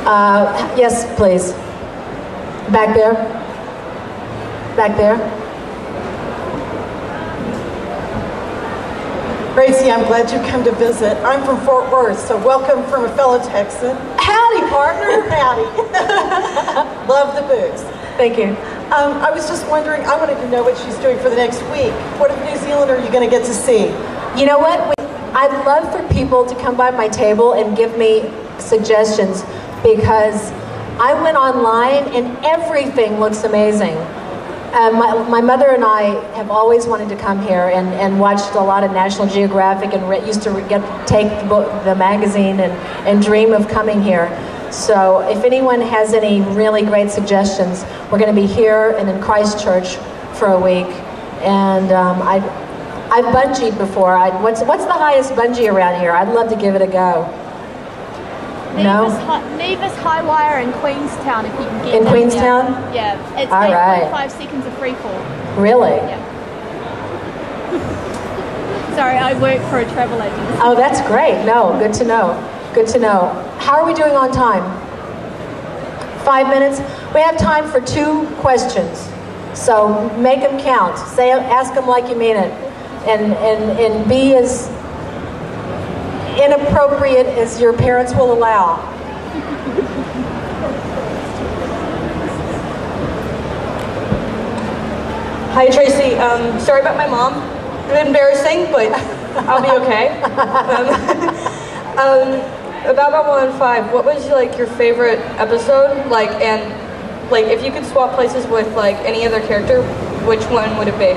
Yes, please. Back there. Back there. Tracy, I'm glad you come to visit. I'm from Fort Worth, so welcome from a fellow Texan. Howdy, partner. Howdy. Love the books. Thank you. I was just wondering, I wanted to know what she's doing for the next week. What New Zealand are you going to get to see? You know what? I'd love for people to come by my table and give me suggestions, because I went online and everything looks amazing. My mother and I have always wanted to come here and watched a lot of National Geographic and used to take the magazine and dream of coming here. So if anyone has any really great suggestions, we're going to be here and in Christchurch for a week. And I've bungeed before. What's the highest bungee around here? I'd love to give it a go. Nevis High Wire in Queenstown, if you can get in Queenstown? Yeah, it's all 8.5 right. seconds of free fall. Really? Yeah. Sorry, I work for a travel agency. Oh, that's great. No, good to know. Good to know. How are we doing on time? 5 minutes? We have time for 2 questions. So make them count. Ask them like you mean it. And be as inappropriate as your parents will allow. Hi Tracy, sorry about my mom. It's embarrassing, but I'll be okay. About Babylon 5, what was like your favorite episode? And if you could swap places with any other character, which one would it be?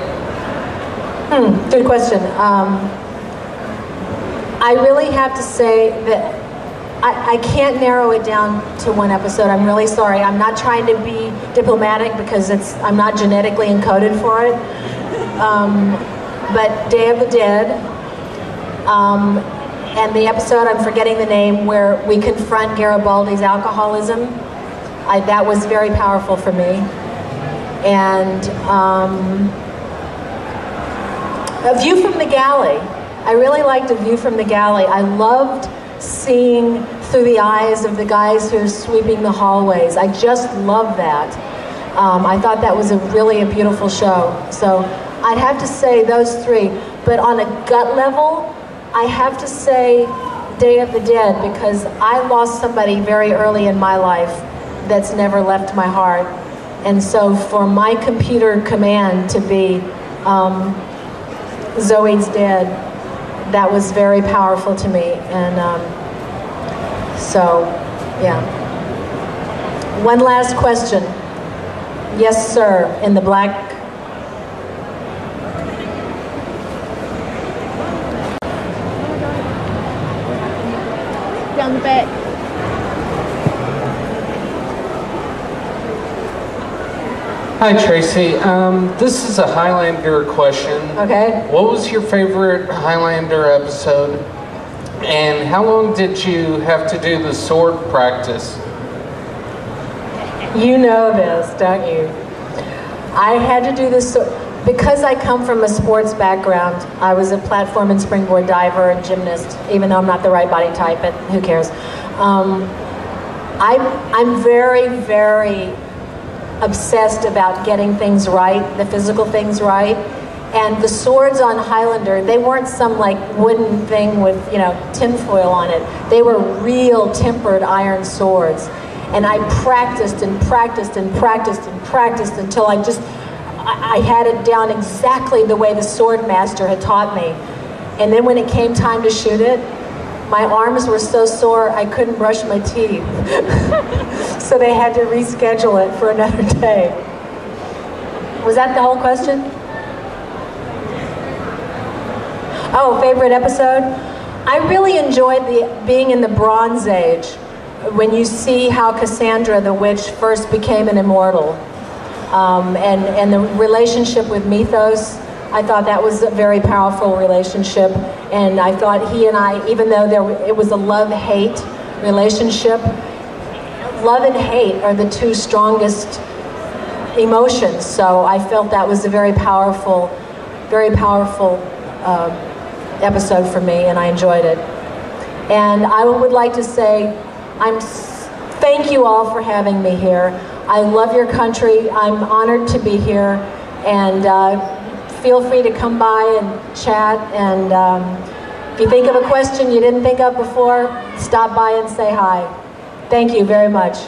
Good question. I really have to say that I can't narrow it down to one episode. I'm really sorry. I'm not trying to be diplomatic because I'm not genetically encoded for it. But Day of the Dead, and the episode, I'm forgetting the name, where we confront Garibaldi's alcoholism, that was very powerful for me. And A View from the Galley. I really liked A View from the Galley. I loved seeing through the eyes of the guys who are sweeping the hallways. I just love that. I thought that was really a beautiful show. So I'd have to say those 3. But on a gut level, I have to say Day of the Dead, because I lost somebody very early in my life that's never left my heart. And so for my computer command to be Zoe's dead, that was very powerful to me. And so, yeah. One last question. Yes, sir, in the black. Down the back. Hi Tracy, this is a Highlander question. Okay. What was your favorite Highlander episode? And how long did you have to do the sword practice? You know this, don't you? I had to do this because I come from a sports background. I was a platform and springboard diver and gymnast, even though I'm not the right body type, but who cares? I'm very, very obsessed about getting things right, the physical things right. And the swords on Highlander, they weren't some wooden thing with, tinfoil on it. They were real tempered iron swords. And I practiced and practiced and practiced and practiced until I had it down exactly the way the sword master had taught me. And then when it came time to shoot it, my arms were so sore I couldn't brush my teeth. So they had to reschedule it for another day. Was that the whole question? Oh, favorite episode? I really enjoyed being in the Bronze Age, when you see how Cassandra the witch first became an immortal, and the relationship with Mythos. I thought that was a very powerful relationship, and I thought he and I, even though it was a love-hate relationship, love and hate are the 2 strongest emotions. So I felt that was a very powerful episode for me, and I enjoyed it. And I would like to say I'm Thank you all for having me here. I love your country. I'm honored to be here, and feel free to come by and chat, and if you think of a question you didn't think of before, stop by and say hi. Thank you very much.